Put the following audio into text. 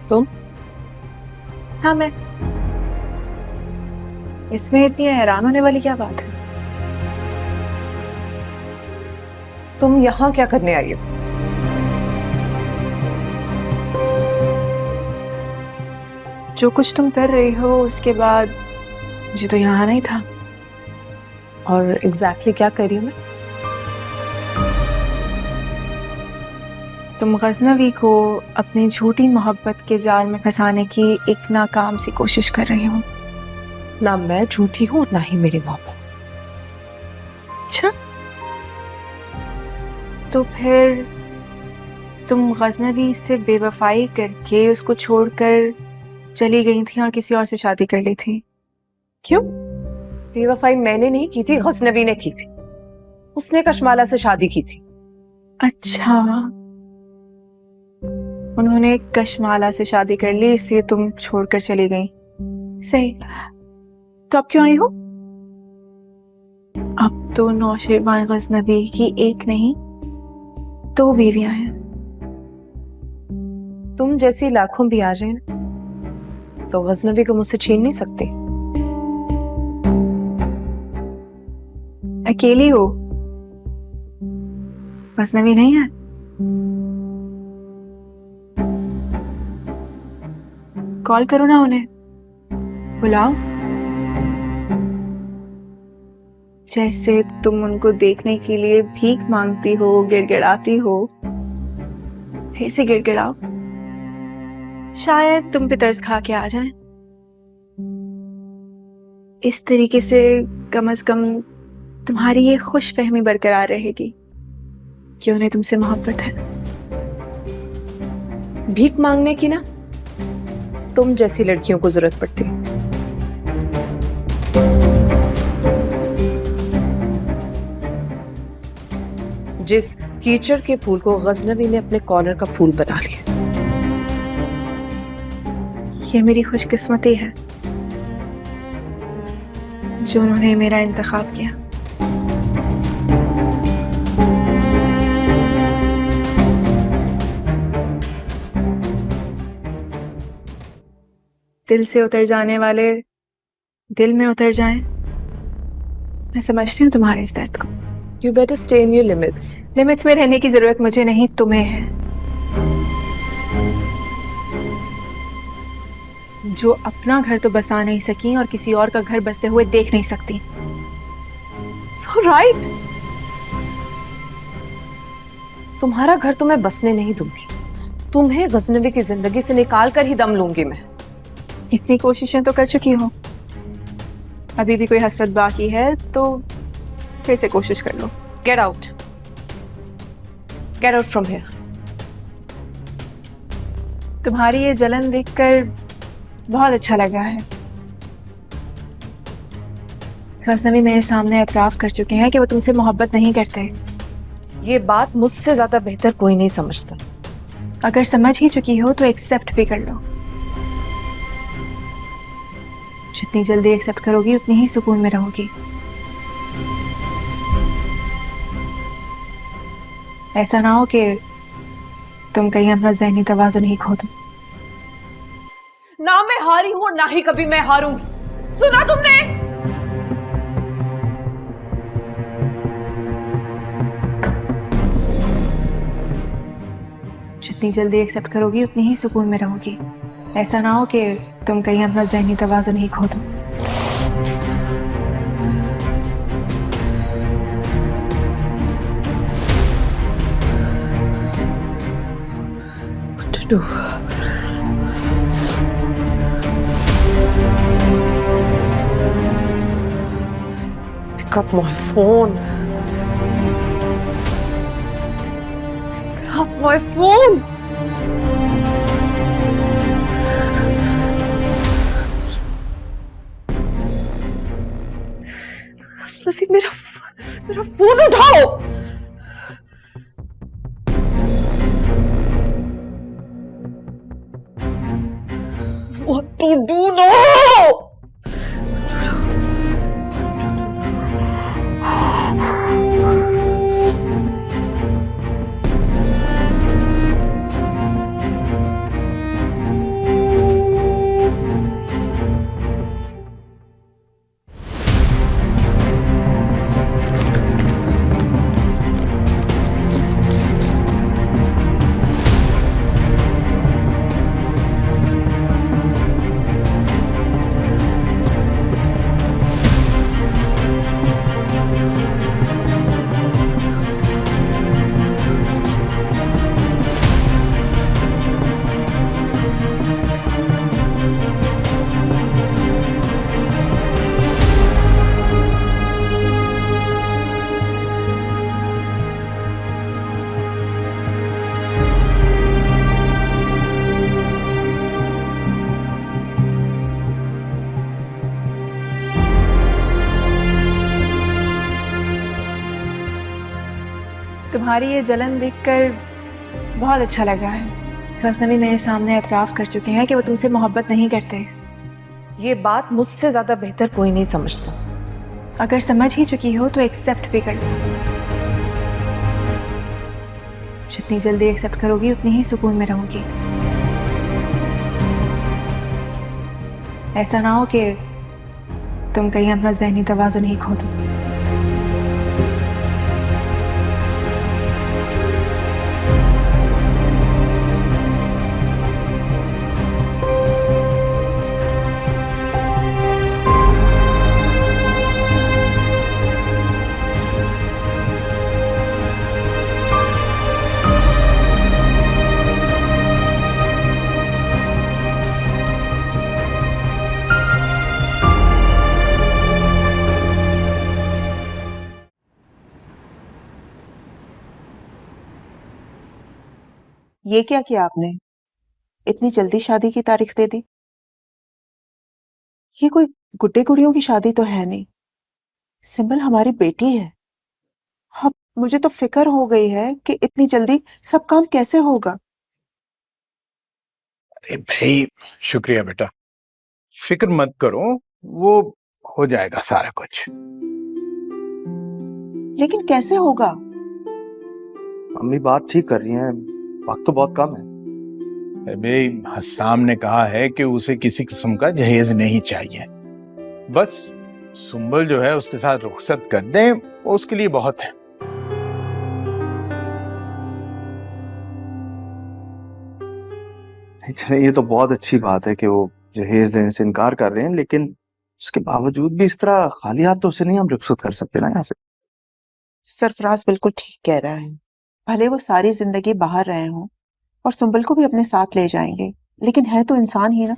तुम? हाँ मैं। इसमें इतनी हैरान होने वाली क्या बात है? तुम यहाँ क्या करने आई हो? जो कुछ तुम कर रही हो उसके बाद मुझे तो यहाँ आना ही था। और एग्जैक्टली क्या कर रही हूँ मैं? तुम गजनवी को अपनी झूठी मोहब्बत के जाल में फंसाने की एक नाकाम सी कोशिश कर रही हूँ। ना मैं झूठी हूँ ना ही मेरी मोहब्बत। अच्छा, तो फिर तुम गजनवी से बेवफाई करके उसको छोड़कर चली गई थी और किसी और से शादी कर ली थी, क्यों? बेवफाई मैंने नहीं की थी, गजनवी ने की थी। उसने कशमाला से शादी की थी। अच्छा, उन्होंने कशमाला से शादी कर ली इसलिए तुम छोड़कर चली गई। सही, तो अब क्यों आई हो? अब तो नौशेबान गजनबी की एक नहीं दो बीवियां हैं। तुम जैसी लाखों भी आ जाए तो गजनवी को मुझसे छीन नहीं सकती। अकेली हो, गजनवी नहीं है। कॉल करो ना उन्हें, बुलाओ। जैसे तुम उनको देखने के लिए भीख मांगती हो, गिड़गिड़ाती हो, फिर से गिड़गिड़ाओ, शायद तुम पे तरस खा के आ जाएं। इस तरीके से कम से कम तुम्हारी ये खुश फहमी बरकरार रहेगी कि उन्हें तुमसे मोहब्बत है। भीख मांगने की ना तुम जैसी लड़कियों को जरूरत पड़ती है। जिस कीचड़ के फूल को गजनवी ने अपने कॉर्नर का फूल बना लिया। ये मेरी खुशकिस्मती है जो उन्होंने मेरा इंतखाब किया। दिल से उतर जाने वाले दिल में उतर जाएं। मैं समझती हूँ तुम्हारे इस दर्द को। You better stay in your limits. Limits में रहने की जरूरत मुझे नहीं, तुम्हें है। जो अपना घर तो बसा नहीं सकी और किसी और का घर बसते हुए देख नहीं सकती। So right. तुम्हारा घर तो मैं बसने नहीं दूंगी। तुम्हें गजनवी की जिंदगी से निकाल कर ही दम लूंगी मैं। इतनी कोशिशें तो कर चुकी हो, अभी भी कोई हसरत बाकी है तो फिर से कोशिश कर लो। Get out. Get out from here. तुम्हारी ये जलन देखकर बहुत अच्छा लगा है। गजनवी मेरे सामने एतराफ कर चुके हैं कि वो तुमसे मोहब्बत नहीं करते। ये बात मुझसे ज्यादा बेहतर कोई नहीं समझता। अगर समझ ही चुकी हो तो एक्सेप्ट भी कर लो। जितनी जल्दी एक्सेप्ट करोगी उतनी ही सुकून में रहोगी। ऐसा ना हो कि तुम कहीं अपना ज़हनी तवाज़ुन ही खो दो। ना मैं हारी हूं ना ही कभी मैं हारूंगी। सुना तुमने? जितनी जल्दी एक्सेप्ट करोगी उतनी ही सुकून में रहोगी। ऐसा ना हो कि तुम कहीं अपना ज़हनी तवाज़ुन ही खो दो। What to do? Pick up my phone. Pick up my phone. Ghaznavi, मेरा फोन उठाओ। What to do now? तुम्हारी ये जलन देखकर बहुत अच्छा लग रहा है। गजनवी मेरे सामने एतराफ़ कर चुके हैं कि वो तुमसे मोहब्बत नहीं करते। ये बात मुझसे ज्यादा बेहतर कोई नहीं समझता। अगर समझ ही चुकी हो तो एक्सेप्ट भी कर लो। जितनी जल्दी एक्सेप्ट करोगी उतनी ही सुकून में रहोगी। ऐसा ना हो कि तुम कहीं अपना ज़हनी तवाज़ुन ही खो दो। ये क्या किया आपने? इतनी जल्दी शादी की तारीख दे दी? ये कोई गुड्डे गुड़ियों की शादी तो है नहीं। सिंबल हमारी बेटी है। हाँ, मुझे तो फिक्र हो गई है कि इतनी जल्दी सब काम कैसे होगा। अरे भाई, शुक्रिया बेटा, फिक्र मत करो, वो हो जाएगा सारा कुछ। लेकिन कैसे होगा? अम्मी बात ठीक कर रही हैं, वक्त तो बहुत कम है। अबे हस्साम ने कहा है कि उसे किसी किस्म का जहेज नहीं चाहिए, बस सुंबल जो है उसके साथ रुखसत कर दें, वो उसके लिए बहुत है। चलिए, ये तो बहुत अच्छी बात है कि वो जहेज लेने से इनकार कर रहे हैं, लेकिन उसके बावजूद भी इस तरह खाली हाथ तो उसे नहीं हम रुखसत कर सकते ना यहाँ से। सरफराज बिल्कुल ठीक कह रहा है। भले वो सारी जिंदगी बाहर रहे हों और सुंबल को भी अपने साथ ले जाएंगे, लेकिन है तो इंसान ही ना।